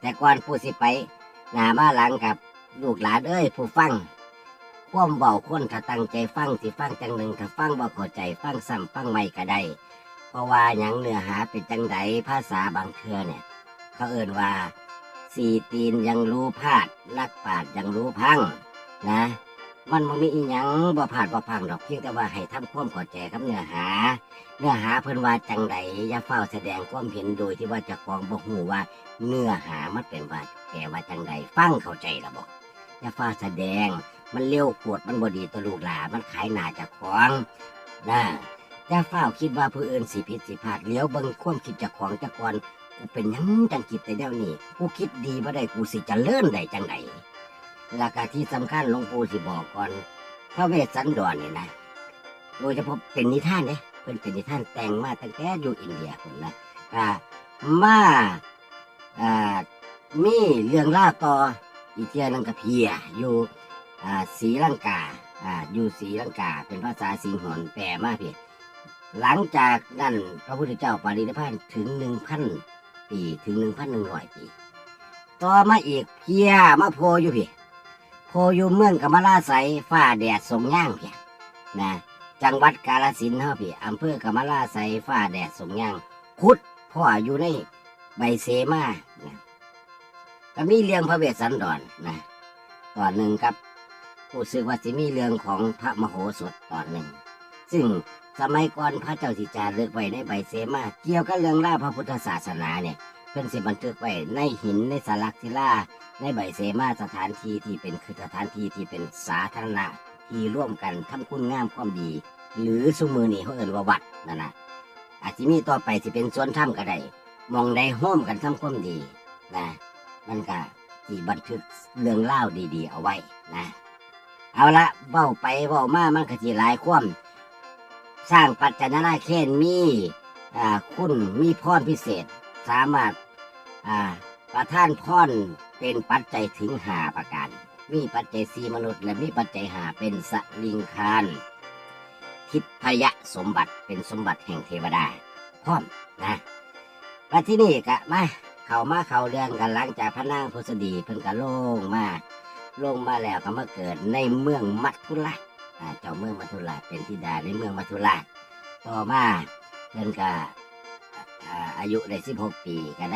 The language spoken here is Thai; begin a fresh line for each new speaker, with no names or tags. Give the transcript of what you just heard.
แต่ก่อนผู้สิไปหน้ามาหลังกับลูกหลานผู้ฟังความเบาคนถ้าตั้งใจฟังสิฟังจังหนึ่งถ้าฟังบ่เข้าใจฟังซ้ำฟังใหม่ก็ได้เพราะว่าหยังเนื้อหาเป็นจังใดภาษาบางเทื่อเนี่ยเขาเอ่นว่าสี่ตีนยังรู้พลาดนักปราชญ์ยังรู้พังนะมันบ่มีอีหยังบ่พลาดบ่พังดอกเพียงแต่ว่าให้ทำความเข้าใจกับเนื้อหาเพิ่นว่าจังใดอย่าเฝ้าแสดงความเห็นโดยที่ว่าเจ้าของบ่ฮู้ว่าเนื้อหามันเป็นว่าแปลว่าจังใดฟังเข้าใจล่ะบ่อย่าเฝ้าแสดงมันเร็วปวดมันบ่ดีต่อลูกหลานมันขายหน้าเจ้าของนะอย่าเฝ้าคิดว่าผู้อื่นสิผิดสิพลาดเลี้ยวเบิ่งความคิดเจ้าของจักก่อนกูเป็นหยังจังคิดแต่เดี๋ยวนี้กูคิดดีบ่ได้กูสิเจริญได้จังไดแล้วก็ที่สำคัญหลวงปู่สิบอกก่อนพระเวสสันดรนี่นะโดยเฉพาะเป็นนิทานเด้เพิ่นเป็นนิทานแต่งมาตั้งแต่อยู่อินเดียพุ่นนะมามีเรื่องล่าวต่ออีกเที่ยนึงก็เพียอยู่ศรีลังกาอยู่ศรีลังกาเป็นภาษาสิงหอนแปลมาพี่หลังจากนั้นพระพุทธเจ้าปรินิพพานถึง 1,000 ปีถึง 1,100 ปีต่อมาอีกเพียมาโพอยู่พี่โพอยู่เมืองกำมะลาไสฟ้าแดดส่งย่างพี่นะจังหวัดกาฬสินธุ์เฮาพี่อำเภอกำมะลาไสฟ้าแดดส่งย่างคุดพ่ออยู่ในใบเสมานะก็มีเรื่องพระเวสสันดรนะตอนหนึ่งครับรู้สึกว่าจะมีเรื่องของพระมโหสถตอนหนึ่งซึ่งสมัยก่อนพระเจ้าสิจารึกไว้ในใบเสมาเกี่ยวกับเรื่องราวพระพุทธศาสนาเนี่ยเพิ่นสิบันทึกไว้ในหินในสลักศิลาในใบเสมาสถานที่ที่เป็นคือสถานที่ที่เป็นสาธารณะที่ร่วมกันทำคุณงามความดี หรือซุมือนี่เขาเอ่นว่าวัดนั่นนะอาจจะมีต่อไปสิเป็นสวนถ้ำก็ได้มองได้ห้อมกันทำความดีนะมันก็ที่บันทึกเรื่องเล่าดีๆเอาไว้นะเอาละเว้าไปเว้ามามันก็สิหลายความสร้างปัจจนานาเคนมีคุณมีพรพิเศษสามารถประทานพรเป็นปัจจัยถึง5 ประการมีปัจจัย4มนุษย์และมีปัจจัย5เป็นสลิงคารทิพยสมบัติเป็นสมบัติแห่งเทวดาพร้อมนะมาที่นี่กะเข้าเรื่องกันหลังจากพระนางพุทธดีเพิ่นก็ลงมาแล้วก็มาเกิดในเมืองมัทธุราชเจ้าเมืองมัทธุราชเป็นธิดาในเมืองมัทธุราชต่อมาเพิ่นก็อายุได้16 ปีกัน